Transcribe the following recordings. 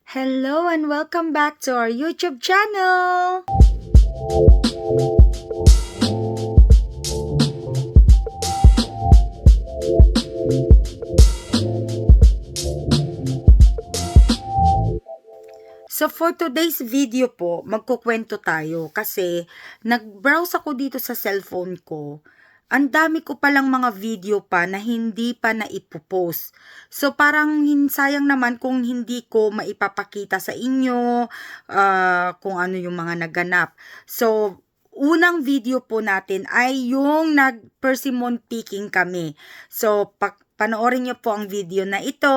Hello and welcome back to our YouTube channel! So for today's video po, magkukwento tayo kasi nag-browse ako dito sa cellphone ko. Ang dami ko palang mga video pa na hindi pa naipopost. So parang sayang naman kung hindi ko maipapakita sa inyo kung ano yung mga naganap. So unang video po natin ay yung nag-persimmon picking kami. So panoorin niyo po ang video na ito.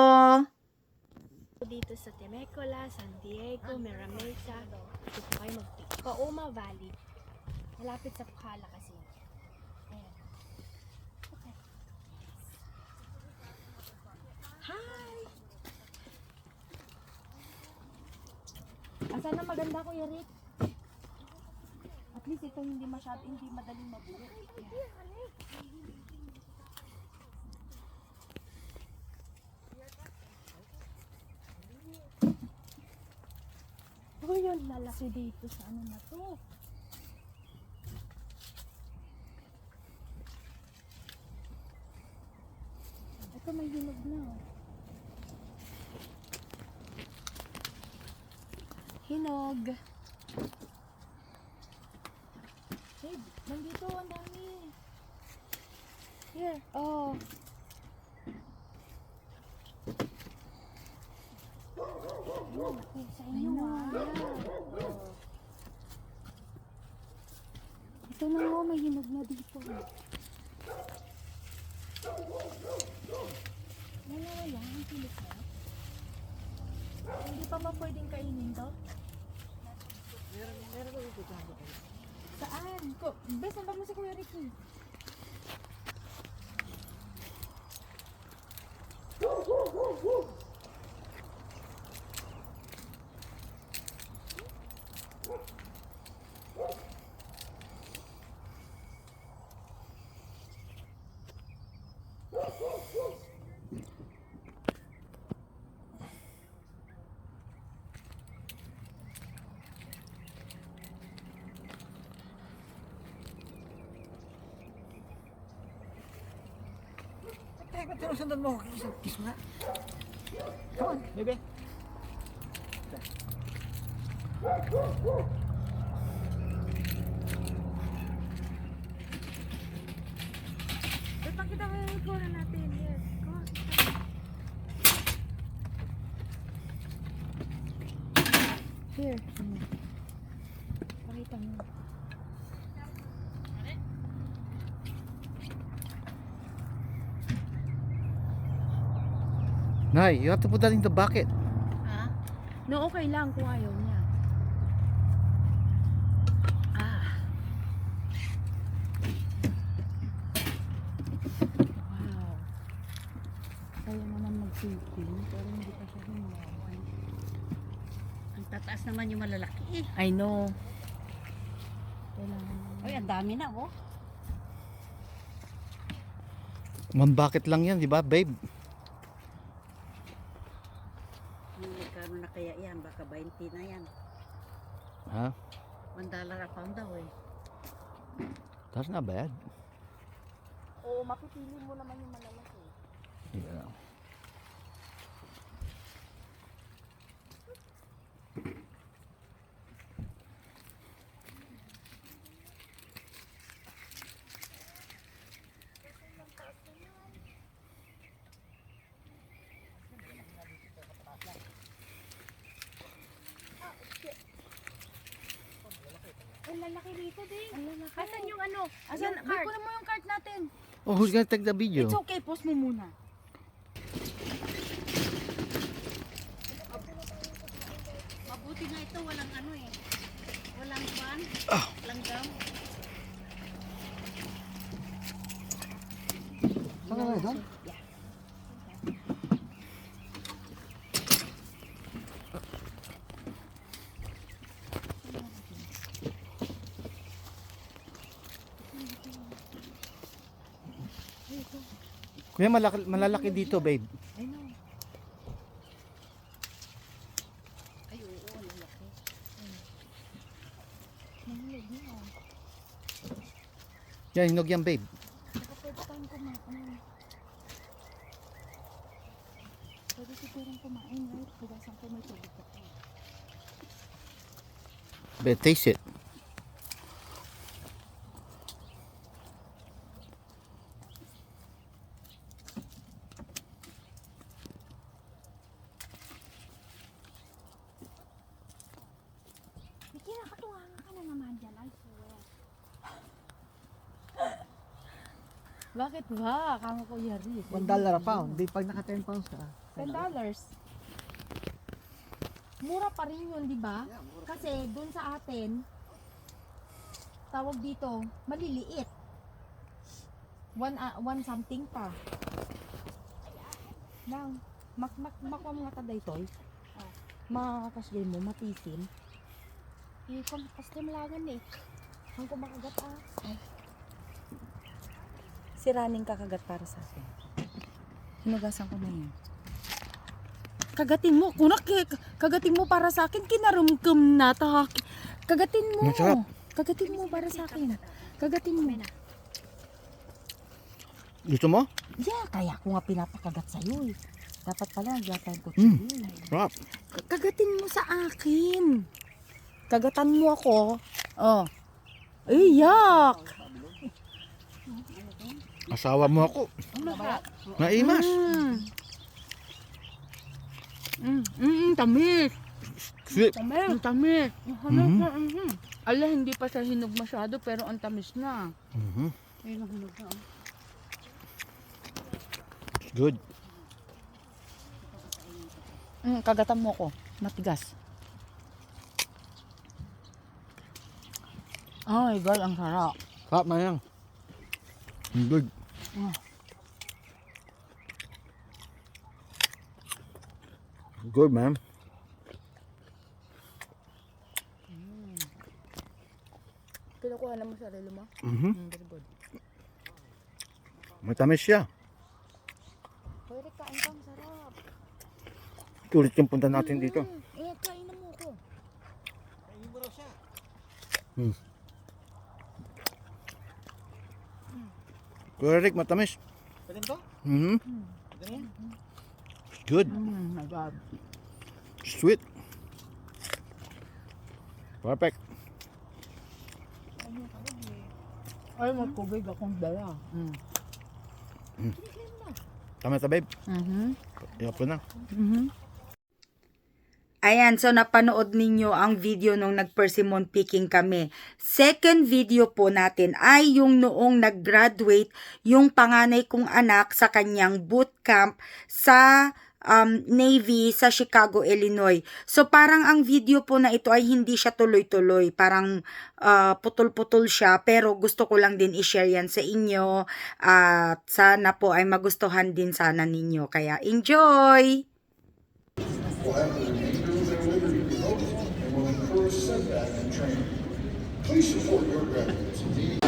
Dito sa Temecula, San Diego, Mesa, dito kayo mag-pick. Pauma Valley. Malapit sa Pucala kasi. Ayan. Okay. Hi! Asan na maganda Kuya Rick? At least ito hindi madaling mabuo. Oh, yun, lalaki dito sa ano na to. Ito may hinog na. Hinog. Hey, nandito, ang dami. Here, oh. Okay, sa inyo Ito na may hinog na dito. Wala, ang pilit na. Hindi pa ba pwedeng kainin to? Meron ko ito. Saan? Bes, ang mo si Kuya Ricky. Pero sundan mo ako, kiss mo na. Come on, baby. Ipakita mo yung ikuha natin. Yes, go. Here. Pakita mo. Nay, you have to put that in the bucket. Ha? No, okay lang kung ayaw niya. Wow. Kaya naman mag-picking, pero hindi pa siya hinawan. Ang tataas naman yung malalaki. I know. Kailangan naman. Ay, ang dami na, oh. One bucket lang yan, di ba, babe? Magkano na kaya yan? Baka 20 na yan. Ha? $1 a pound daw eh. That's not bad. Oo, mapipili mo naman yung malalaki. Yeah. Ang lalaki dito din. Ang lalaki. Asan yung ano? Asan? Yung cart? Kunin mo yung cart natin. Oh, who's gonna take the video? It's okay, post mo muna. Mabuti nga ito, walang ano eh. Walang pan, langgam. Saan ka na doon? Kuya, malalaki dito, babe. I know. Nahulog niya. Yan, hinog yan, babe. Pwede tayong kumain. Pwede sigurong kumain, right? Hugasan ko may tubig ka. Babe, taste it. May kinakatuwanga ka na naman dyan, I swear. Bakit ba? Kama ko yari. $1 a pound. Di pag naka 10 pounds ka. $10. Mura pa rin yun, di ba? Kasi dun sa atin, tawag dito, maliliit. One something pa. Now, makuha mga taday toy. Makakasgay mo, matisin. Eh, kung kastimlangan eh. Ang kumakagat Ay. Si Raning kakagat para sa akin. Hinugasan ko na yun. Kagatin mo. Kunak, kagatin mo para sa akin. Kinarumkum na. Kagatin mo. Masarap. Kagatin mo para sa akin. Kagatin mo. Gusto mo? Yeah, kaya ko nga pinapakagat sa'yo eh. Dapat pala, gatan ko sa'yo. Sarap. Kagatin mo sa akin. Kagatan mo ako. Oh. Ay, yak! Asawa mo ako. Naimas. Tamis. Sweet. Ang tamis. Ala, hindi pa siya hinog masyado, pero ang tamis na. Ayun ang hinog na. Good. Kagatan mo ko. Matigas. Oh my God, ang sarap. Sarap na yan. Good. Good, man. Kinukuha na mo sarili mo? Very good. Matamis siya. Pwede kain kang sarap. Tulit yung punta natin dito. Eh, kain na mo ko. Kuya Rick, matamis. Pwede to? Good. My God. Sweet. Perfect. Ay, magkubig akong dala. Tama ta, babe. Iyak ko na. Ayan, so napanood ninyo ang video nung nag-persimmon picking kami. Second video po natin ay yung noong nag-graduate yung panganay kong anak sa kanyang bootcamp sa Navy sa Chicago, Illinois. So parang ang video po na ito ay hindi siya tuloy-tuloy. Parang putol-putol siya, pero gusto ko lang din i-share yan sa inyo. At sana po ay magustuhan din sana ninyo. Kaya enjoy! Will have the remainder of their liberty revoked and will incur a setback in training. Please support your graduates immediately.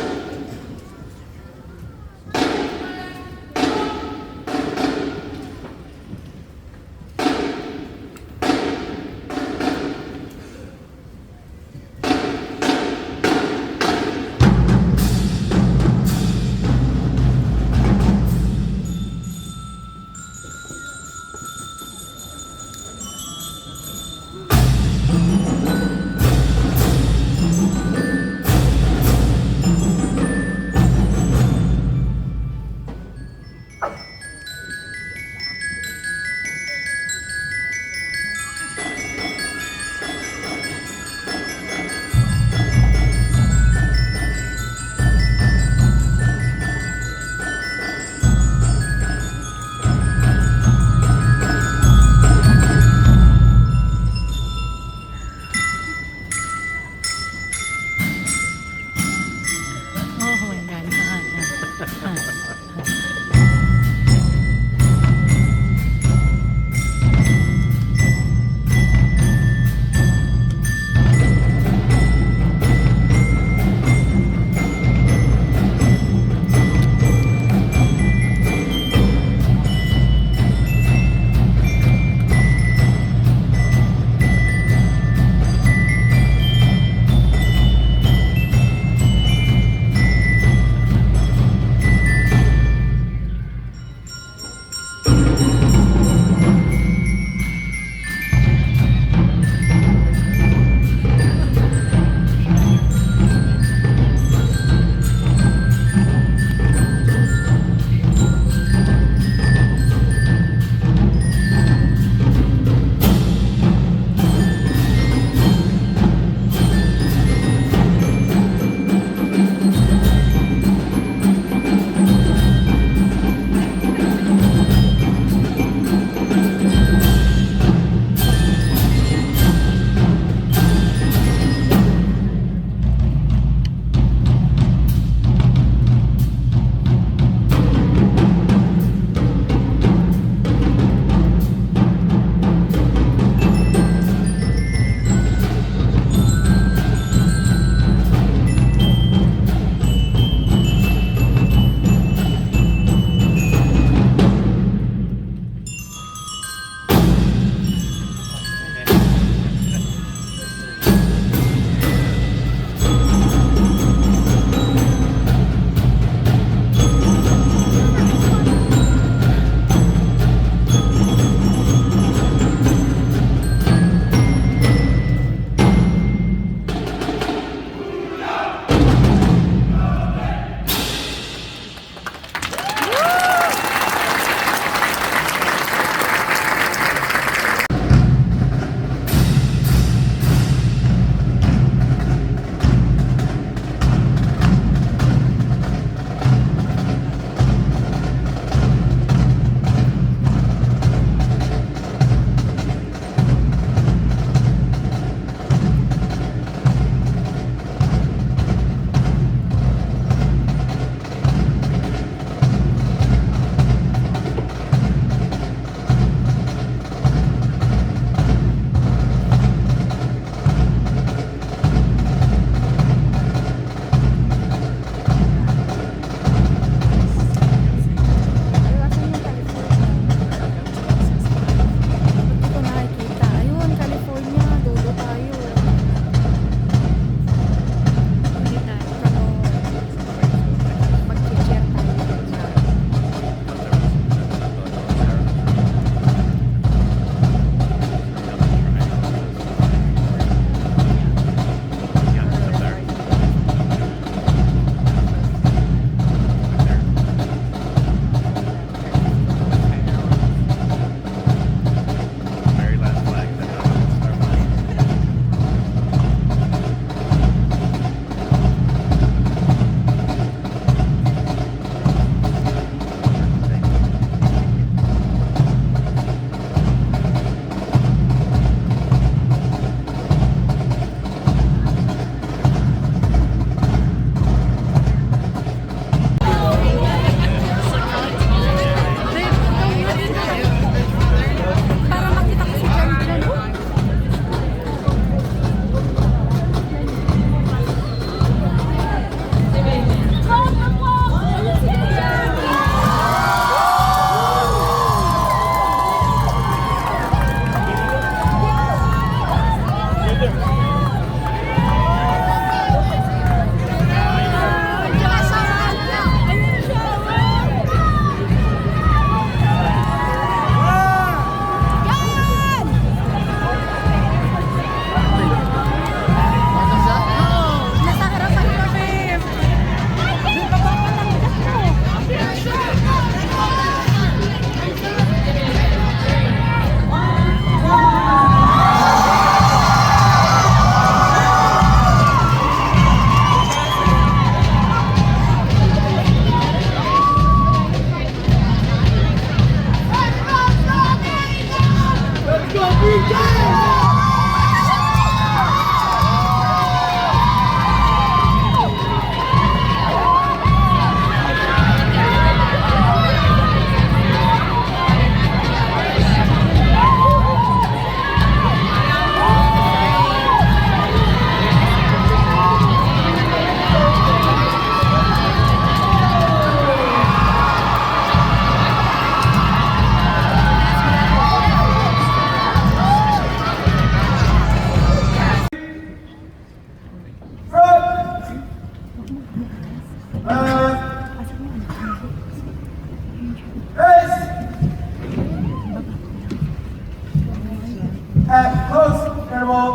At close interval.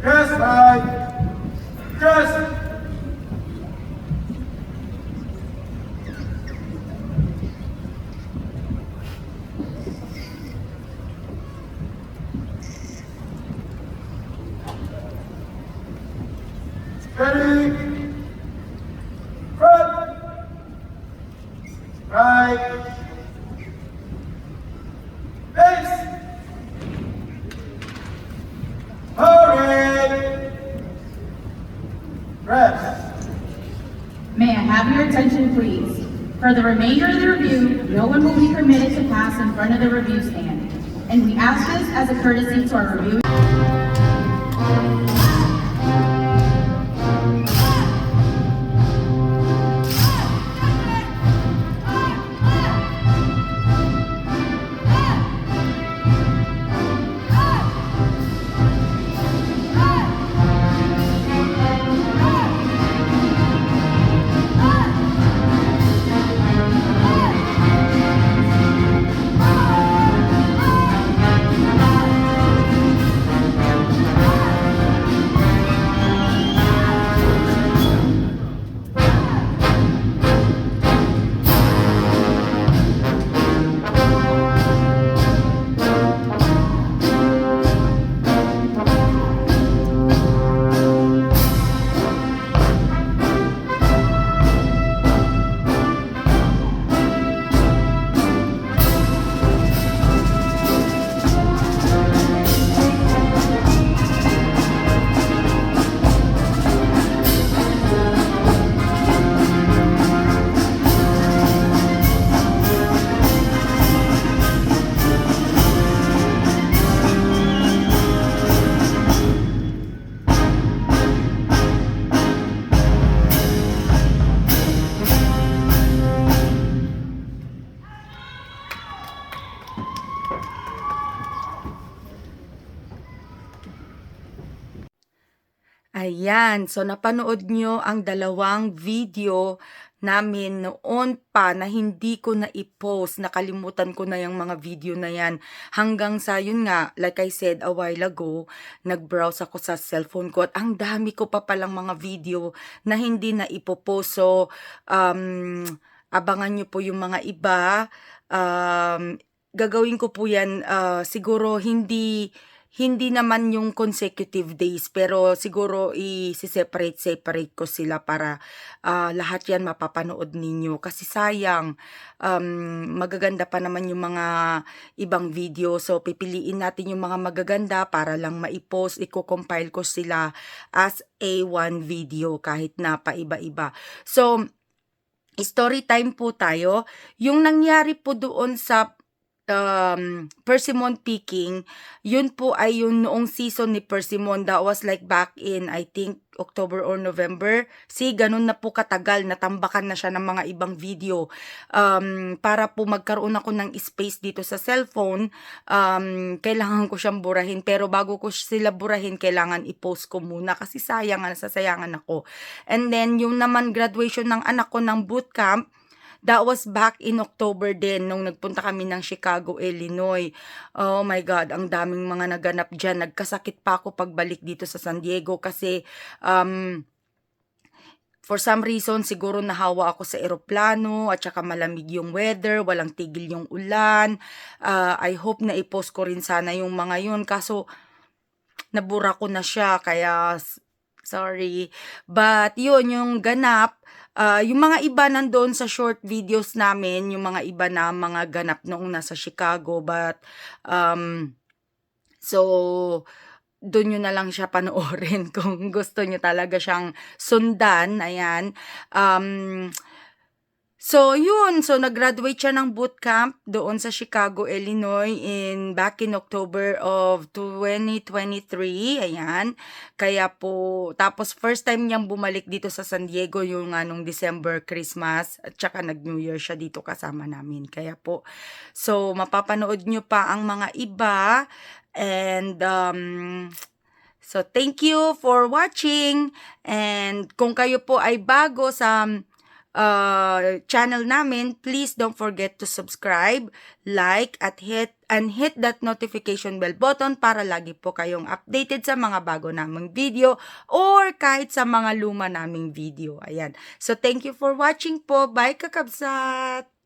Just right. Just. Ready. Front. Right. Face. Hurry. Rest. May I have your attention, please? For the remainder of the review, no one will be permitted to pass in front of the review stand. And we ask this as a courtesy to our reviewing. Ayan, so napanood nyo ang dalawang video namin noon pa na hindi ko na i-post. Nakalimutan ko na yung mga video na yan. Hanggang sa yun nga, like I said a while ago, nag-browse ako sa cellphone ko at ang dami ko pa palang mga video na hindi na ipopost. So, abangan nyo po yung mga iba. Gagawin ko po yan, siguro hindi naman yung consecutive days, pero siguro i-separate ko sila para lahat yan mapapanood ninyo. Kasi sayang, magaganda pa naman yung mga ibang video. So, pipiliin natin yung mga magaganda para lang maipost. I-compile ko sila as a one video kahit na paiba-iba. So, story time po tayo. Yung nangyari po doon sa Persimmon Picking, yun po ay yung noong season ni Persimmon. That was like back in, I think, October or November. See, ganun na po katagal, natambakan na siya ng mga ibang video. Para po magkaroon ako ng space dito sa cellphone, kailangan ko siyang burahin. Pero bago ko sila burahin, kailangan i-post ko muna kasi sayang, nasasayangan ako. And then, yung naman graduation ng anak ko ng bootcamp, that was back in October din, nung nagpunta kami ng Chicago, Illinois. Oh my God, ang daming mga naganap dyan. Nagkasakit pa ako pagbalik dito sa San Diego kasi for some reason, siguro nahawa ako sa eroplano at saka malamig yung weather, walang tigil yung ulan. I hope na i-post ko rin sana yung mga yun. Kaso, nabura ko na siya, kaya sorry. But yun, yung ganap, yung mga iba nandoon sa short videos namin, yung mga iba na mga ganap noong nasa Chicago, but so doon nyo na lang siya panoorin kung gusto nyo talaga siyang sundan. Ayan. So, yun. So, nag-graduate siya ng bootcamp doon sa Chicago, Illinois back in October of 2023. Ayan. Kaya po, tapos first time niyang bumalik dito sa San Diego yung nung December Christmas at saka nag-New Year siya dito kasama namin. Kaya po, so, mapapanood nyo pa ang mga iba. And, so, thank you for watching. And kung kayo po ay bago sa channel namin, please don't forget to subscribe, like, at hit that notification bell button para lagi po kayong updated sa mga bago naming video or kahit sa mga luma naming video. Ayan. So, thank you for watching po. Bye, kakabsat!